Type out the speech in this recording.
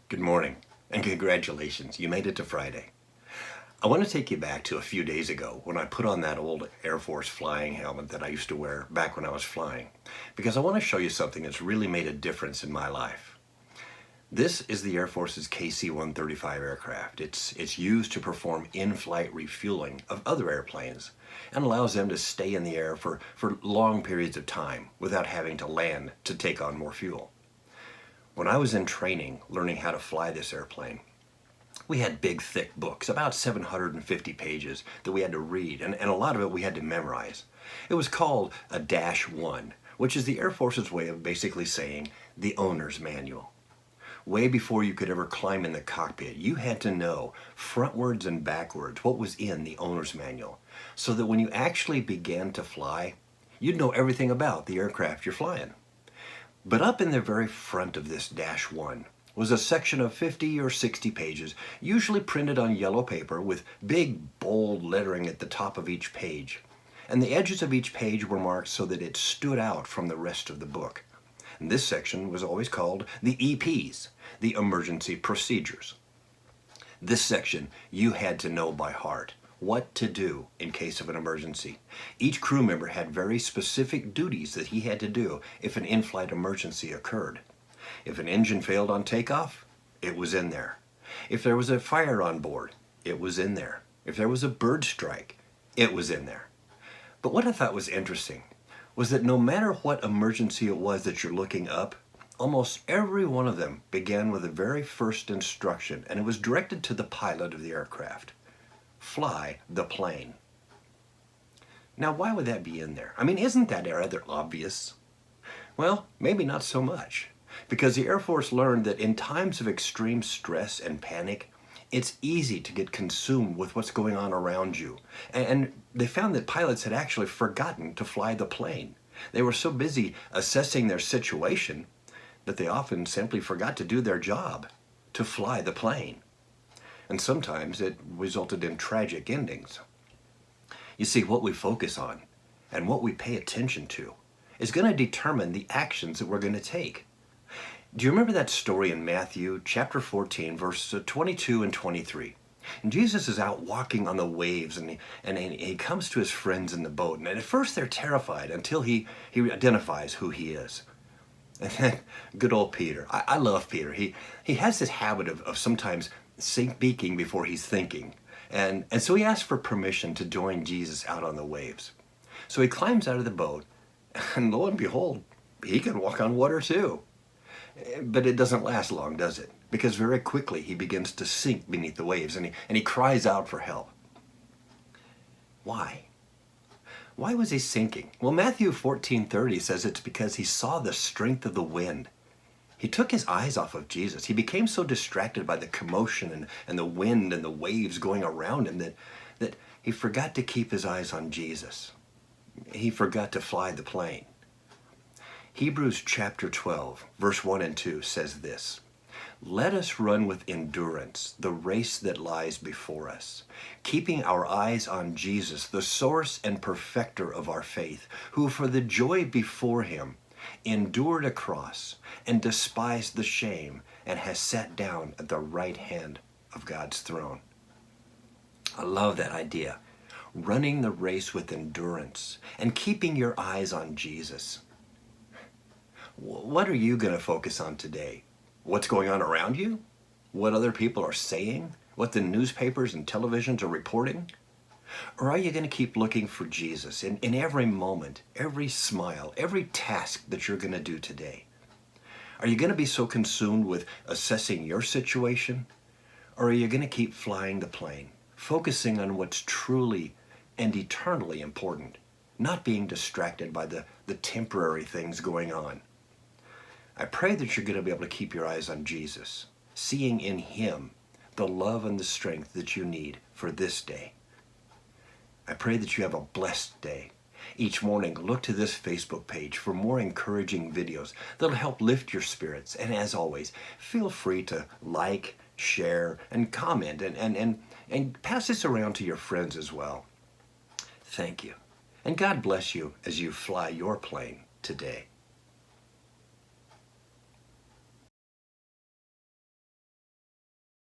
Good morning and congratulations, you made it to Friday. I want to take you back to a few days ago when I put on that old Air Force flying helmet that I used to wear back when I was flying, because I want to show you something that's really made a difference in my life. This is the Air Force's KC-135 aircraft. It's used to perform in-flight refueling of other airplanes and allows them to stay in the air for long periods of time without having to land to take on more fuel. When I was in training, learning how to fly this airplane, we had big, thick books, about 750 pages that we had to read, and a lot of it we had to memorize. It was called a -1, which is the Air Force's way of basically saying the owner's manual. Way before you could ever climb in the cockpit, you had to know frontwards and backwards what was in the owner's manual, so that when you actually began to fly, you'd know everything about the aircraft you're flying. But up in the very front of this -1 was a section of 50 or 60 pages, usually printed on yellow paper with big, bold lettering at the top of each page. And the edges of each page were marked so that it stood out from the rest of the book. And this section was always called the EPs, the Emergency Procedures. This section you had to know by heart. What to do in case of an emergency. Each crew member had very specific duties that he had to do if an in-flight emergency occurred. If an engine failed on takeoff, it was in there. If there was a fire on board, it was in there. If there was a bird strike, it was in there. But what I thought was interesting was that no matter what emergency it was that you're looking up, almost every one of them began with the very first instruction, and it was directed to the pilot of the aircraft. Fly the plane. Now, why would that be in there? I mean, isn't that rather obvious? Well, maybe not so much, because the Air Force learned that in times of extreme stress and panic, it's easy to get consumed with what's going on around you. And they found that pilots had actually forgotten to fly the plane. They were so busy assessing their situation that they often simply forgot to do their job, to fly the plane. And sometimes it resulted in tragic endings. You see, what we focus on and what we pay attention to is going to determine the actions that we're going to take. Do you remember that story in Matthew chapter 14, verses 22 and 23? And Jesus is out walking on the waves, and he comes to his friends in the boat. And at first they're terrified until he identifies who he is. And then good old Peter. I love Peter. He has this habit of sometimes speaking before he's thinking. And so he asks for permission to join Jesus out on the waves. So he climbs out of the boat, and lo and behold, he can walk on water too. But it doesn't last long, does it? Because very quickly he begins to sink beneath the waves, and he cries out for help. Why? Why was he sinking? Well, Matthew 14:30 says it's because he saw the strength of the wind. He took his eyes off of Jesus. He became so distracted by the commotion and the wind and the waves going around him that he forgot to keep his eyes on Jesus. He forgot to fly the plane. Hebrews chapter 12, verse 1 and 2 says this: "Let us run with endurance the race that lies before us, keeping our eyes on Jesus, the source and perfecter of our faith, who for the joy before him endured a cross and despised the shame and has sat down at the right hand of God's throne." I love that idea. Running the race with endurance and keeping your eyes on Jesus. What are you going to focus on today? What's going on around you? What other people are saying? What the newspapers and televisions are reporting? Or are you going to keep looking for Jesus in every moment, every smile, every task that you're going to do today? Are you going to be so consumed with assessing your situation? Or are you going to keep flying the plane, focusing on what's truly and eternally important, not being distracted by the temporary things going on? I pray that you're going to be able to keep your eyes on Jesus, seeing in him the love and the strength that you need for this day. I pray that you have a blessed day. Each morning, look to this Facebook page for more encouraging videos that'll help lift your spirits. And as always, feel free to like, share, and comment, and pass this around to your friends as well. Thank you. And God bless you as you fly your plane today.